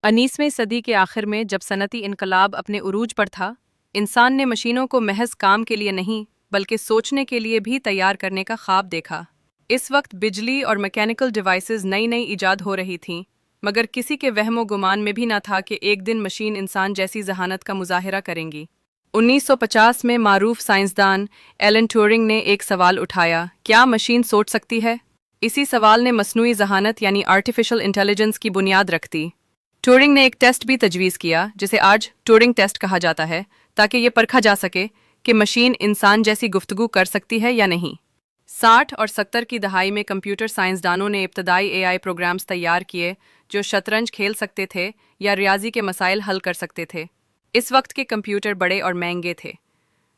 19वीं सदी के आखिर में जब सनती इनकलाब अपने उरूज पर था, इंसान ने मशीनों को महज काम के लिए नहीं बल्कि सोचने के लिए भी तैयार करने का ख्वाब देखा। इस वक्त बिजली और मैकेनिकल डिवाइसेस नई नई ईजाद हो रही थीं, मगर किसी के वहमो गुमान में भी ना था कि एक दिन मशीन इंसान जैसी जहानत का मुजाहिरा करेंगी। 1950 में मारूफ साइंसदान एलन ट्यूरिंग ने एक सवाल उठाया, क्या मशीन सोच सकती है? इसी सवाल ने मसनूई जहानत यानी आर्टिफिशियल इंटेलिजेंस की बुनियाद रख दी। ट्यूरिंग ने एक टेस्ट भी तजवीज़ किया, जिसे आज ट्यूरिंग टेस्ट कहा जाता है, ताकि ये परखा जा सके कि मशीन इंसान जैसी गुफ्तगू कर सकती है या नहीं। 60 और 70 की दहाई में कंप्यूटर साइंसदानों ने इब्तदाई एआई प्रोग्राम्स तैयार किए जो शतरंज खेल सकते थे या रियाजी के मसाइल हल कर सकते थे। इस वक्त के कंप्यूटर बड़े और महंगे थे,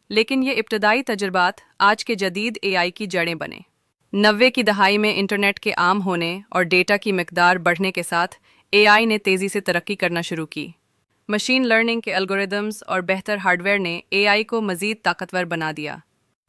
लेकिन ये इब्तदाई तजुर्बात आज के जदीद एआई की जड़ें बने। 90 की दहाई में इंटरनेट के आम होने और डेटा की मिकदार बढ़ने के साथ एआई ने तेज़ी से तरक्की करना शुरू की। मशीन लर्निंग के एल्गोरिदम्स और बेहतर हार्डवेयर ने एआई को मज़ीद ताकतवर बना दिया।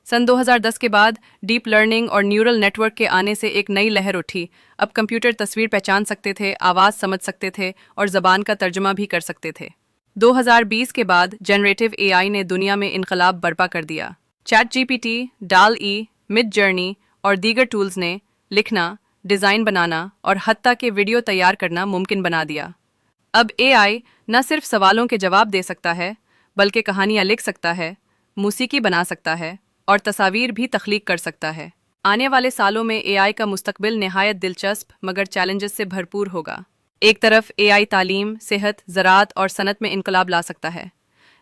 सन 2010 के बाद डीप लर्निंग और न्यूरल नेटवर्क के आने से एक नई लहर उठी। अब कंप्यूटर तस्वीर पहचान सकते थे, आवाज़ समझ सकते थे और ज़बान का तर्जुमा भी कर सकते थे। 2020 के बाद जनरेटिव एआई ने दुनिया में इनकलाब बर्पा कर दिया। चैट जीपीटी, डाल-ई, मिड जर्नी और दीगर टूल्स ने लिखना, डिज़ाइन बनाना और हत्ता के वीडियो तैयार करना मुमकिन बना दिया। अब एआई न सिर्फ सवालों के जवाब दे सकता है, बल्कि कहानियाँ लिख सकता है, मूसीकी बना सकता है और तस्वीर भी तख्लीक कर सकता है। आने वाले सालों में एआई का मुस्तकबिल निहायत दिलचस्प मगर चैलेंजेस से भरपूर होगा। एक तरफ एआई तालीम, सेहत, ज़राअत और सनत में इनकलाब ला सकता है।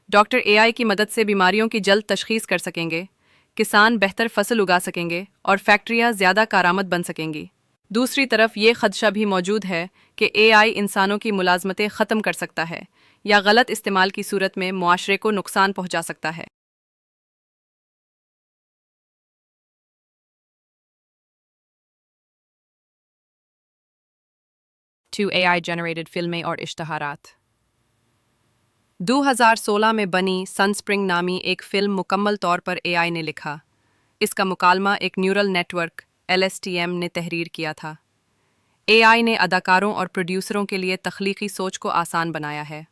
डॉक्टर एआई की मदद से बीमारियों की जल्द तशखीस कर सकेंगे, किसान बेहतर फसल उगा सकेंगे और फैक्ट्रियाँ ज़्यादा कारामद बन सकेंगी। दूसरी तरफ ये खदशा भी मौजूद है कि एआई इंसानों की मुलाजमतें ख़त्म कर सकता है या गलत इस्तेमाल की सूरत में मुआशरे को नुकसान पहुंचा सकता है। टू एआई जनरेटेड फिल्में और इश्तहारात। 2016 में बनी सनस्प्रिंग नामी एक फ़िल्म मुकम्मल तौर पर एआई ने लिखा। इसका मुकालमा एक न्यूरल नेटवर्क एलएसटीएम ने तहरीर किया था। एआई ने अदाकारों और प्रोड्यूसरों के लिए तख्लीकी सोच को आसान बनाया है।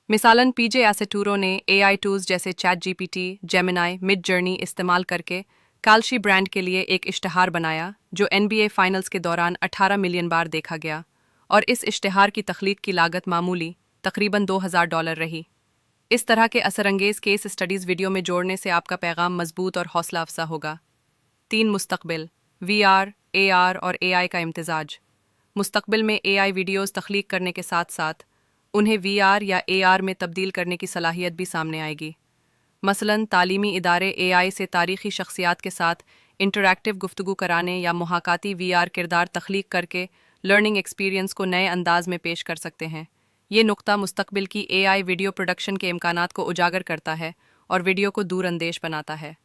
मिसालन पीजे एसेटूरो ने एआई टूल्स जैसे chat GPT, Gemini, mid journey इस्तेमाल करके काल्शी ब्रांड के लिए एक इश्तहार बनाया जो एनबीए फाइनल्स के दौरान 18 मिलियन बार देखा गया, और इस इश्तहार की तख्लीक की लागत मामूली तकरीबन $2000 रही। इस तरह के असरंगेज केस स्टडीज़ वीडियो में जोड़ने से आपका पैगाम मजबूत और हौसला अफजा होगा। 3 मुस्तकबिल, वीआर, एआर और एआई का इम्तिजाज। मुस्तकबिल में एआई वीडियोस तख्लीक करने के साथ साथ उन्हें वीआर या एआर में तब्दील करने की सलाहियत भी सामने आएगी। मसलन तालीमी इदारे एआई से तारीखी शख्सियात के साथ इंटरैक्टिव गुफ्तगू कराने या मुहाकाती वीआर किरदार तख्लीक करके लर्निंग एक्सपीरियंस को नए अंदाज में पेश कर सकते हैं। ये नुक्ता मुस्तकबिल की एआई वीडियो प्रोडक्शन के इम्कानात को उजागर करता है और वीडियो को दूरअंदेश बनाता है।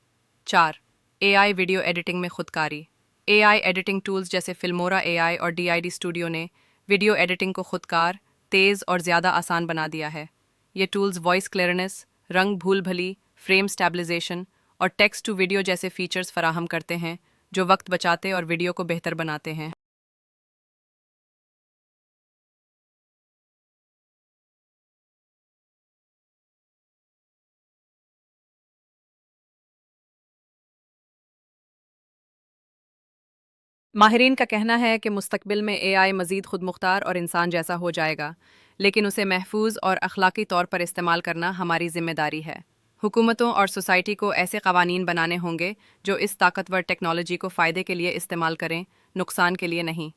4. एआई वीडियो एडिटिंग में खुदकारी। एआई एडिटिंग टूल्स जैसे फिल्मोरा एआई और डीआईडी स्टूडियो ने वीडियो एडिटिंग को खुदकार, तेज़ और ज़्यादा आसान बना दिया है। ये टूल्स वॉइस क्लियरनेस, रंग भूल भली, फ्रेम स्टेबलाइजेशन और टेक्स्ट टू वीडियो जैसे फीचर्स फराहम करते हैं जो वक्त बचाते और वीडियो को बेहतर बनाते हैं। माहिरीन का कहना है कि मुस्तकबिल में एआई मज़ीद खुद मुख्तार और इंसान जैसा हो जाएगा, लेकिन उसे महफूज और अखलाकी तौर पर इस्तेमाल करना हमारी जिम्मेदारी है। हुकूमतों और सोसाइटी को ऐसे कवानीन बनाने होंगे जो इस ताकतवर टेक्नोलॉजी को फ़ायदे के लिए इस्तेमाल करें, नुकसान के लिए नहीं।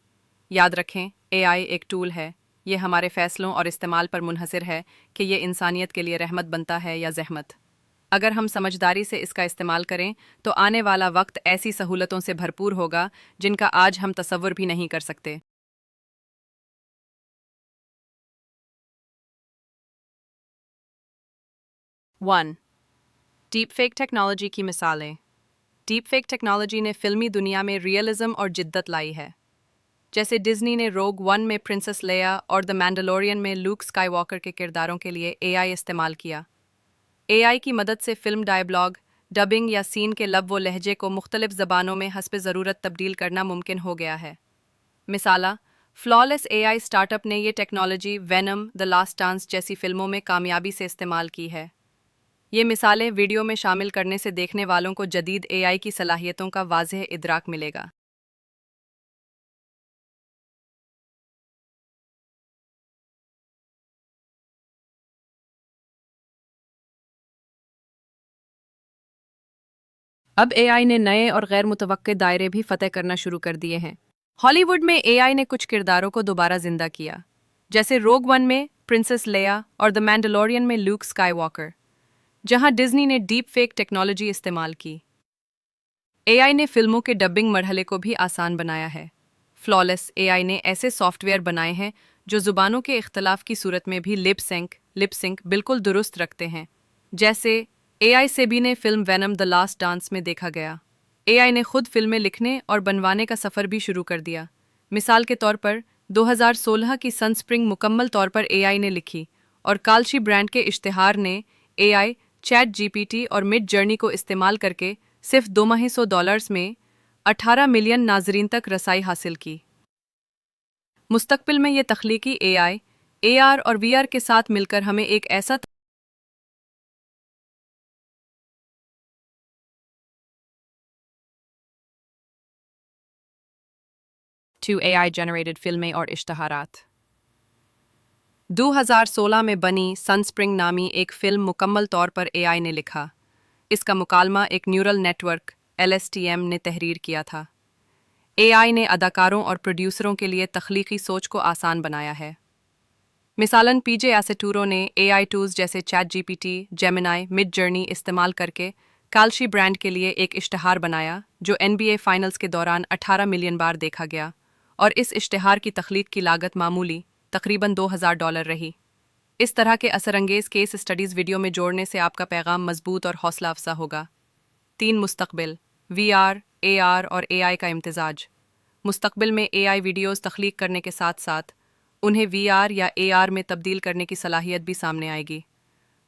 याद रखें, एआई एक टूल है। ये हमारे फ़ैसलों और इस्तेमाल पर मुनहसर है कि ये इंसानियत के लिए रहमत बनता है या ज़हमत। अगर हम समझदारी से इसका इस्तेमाल करें तो आने वाला वक्त ऐसी सहूलतों से भरपूर होगा जिनका आज हम तसव्वुर भी नहीं कर सकते। 1. डीप फेक टेक्नोलॉजी की मिसालें। डीप फेक टेक्नोलॉजी ने फिल्मी दुनिया में रियलिज्म और जिद्दत लाई है। जैसे डिज्नी ने रोग वन में प्रिंसेस लेया और द मैंडलोरियन में लूक स्काईवॉकर के किरदारों के लिए एआई इस्तेमाल किया। एआई की मदद से फिल्म डायलॉग, डबिंग या सीन के लब व लहजे को मुख्तलिफ ज़बानों में हस्ब ज़रूरत तब्दील करना मुमकिन हो गया है। मिसाला फ्लॉलेस एआई स्टार्टअप ने ये technology venom, the last dance जैसी फिल्मों में कामयाबी से इस्तेमाल की है। ये मिसालें वीडियो में शामिल करने से देखने वालों को जदीद एआई की सलाहियतों का वाज़ेह इदराक मिलेगा। अब एआई ने नए और गैर मुतवक्के दायरे भी फतह करना शुरू कर दिए हैं। हॉलीवुड में एआई ने कुछ किरदारों को दोबारा जिंदा किया, जैसे रोग वन में प्रिंसेस लेया और द मैंडलोरियन में लूक स्काईवॉकर, जहां डिज्नी ने डीप फेक टेक्नोलॉजी इस्तेमाल की। एआई ने फिल्मों के डबिंग मरहले को भी आसान बनाया है। फ्लॉलेस एआई ने ऐसे सॉफ्टवेयर बनाए हैं जो जुबानों के इख्तलाफ की सूरत में भी लिप सिंक बिल्कुल दुरुस्त रखते हैं, जैसे एआई से भी ने film venom the last dance में देखा गया। एआई ने खुद फिल्में लिखने और बनवाने का सफ़र भी शुरू कर दिया। मिसाल के तौर पर 2016 की सनस्प्रिंग मुकम्मल तौर पर एआई ने लिखी और कालशी ब्रांड के इश्तिहार ने एआई, चैट जीपीटी और मिड जर्नी को इस्तेमाल करके सिर्फ $200 में 18 मिलियन नाजरीन तक रसाई हासिल की। मुस्तकबिल में ये तख्लीकी एआई, एआर और वीआर के साथ मिलकर हमें एक ऐसा to AI generated फिल्में और इश्तहारात। 2016 में बनी सनस्प्रिंग नामी एक फिल्म मुकम्मल तौर पर एआई ने लिखा। इसका मुकालमा एक न्यूरल नेटवर्क LSTM ने तहरीर किया था। एआई ने अदाकारों और प्रोड्यूसरों के लिए तख्लीकी सोच को आसान बनाया है। मिसालन पीजे एसेटूरो ने एआई टूल्स जैसे chat GPT, Gemini, mid journey इस्तेमाल करके कालशी ब्रांड के लिए एक इश्तहार बनाया जो NBA फाइनल्स के दौरान 18 मिलियन बार देखा गया, और इस इश्तिहार की तख्लीक की लागत मामूली तकरीबन $2000 रही। इस तरह के असरंगेज केस स्टडीज़ वीडियो में जोड़ने से आपका पैगाम मजबूत और हौसला अफजा होगा। 3 मुस्तकबिल VR, AR और AI का इम्तिजाज। मुस्तकबिल में AI वीडियोस तख्लीक करने के साथ साथ उन्हें VR या AR में तब्दील करने की सलाहियत भी सामने आएगी।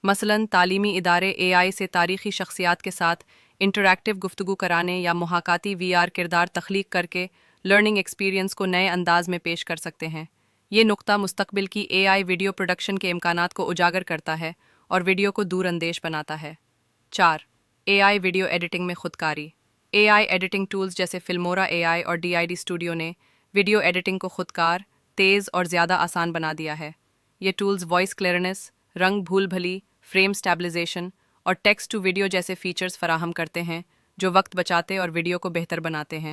मसलन तालीमी इदारे AI से तारीख़ी शख्सियात के साथ इंटरैक्टिव गुफ्तगू कराने या मुहाकाती VR किरदार तख्लीक करके लर्निंग एक्सपीरियंस को नए अंदाज में पेश कर सकते हैं। ये नुक्ता मुस्तकबिल की AI वीडियो प्रोडक्शन के इम्कानात को उजागर करता है और वीडियो को दूरअंदेश बनाता है। 4. AI वीडियो एडिटिंग में खुदकारी। AI एडिटिंग टूल्स जैसे फिल्मोरा AI और DID स्टूडियो ने वीडियो एडिटिंग को खुदकार, तेज़ और ज़्यादा आसान बना दिया है। ये टूल्स वॉइस क्लियरनेस, रंग भूल भली, फ्रेम स्टेबलाइजेशन और टेक्स्ट टू वीडियो जैसे फीचर्स फराहम करते हैं जो वक्त बचाते और वीडियो को बेहतर बनाते हैं।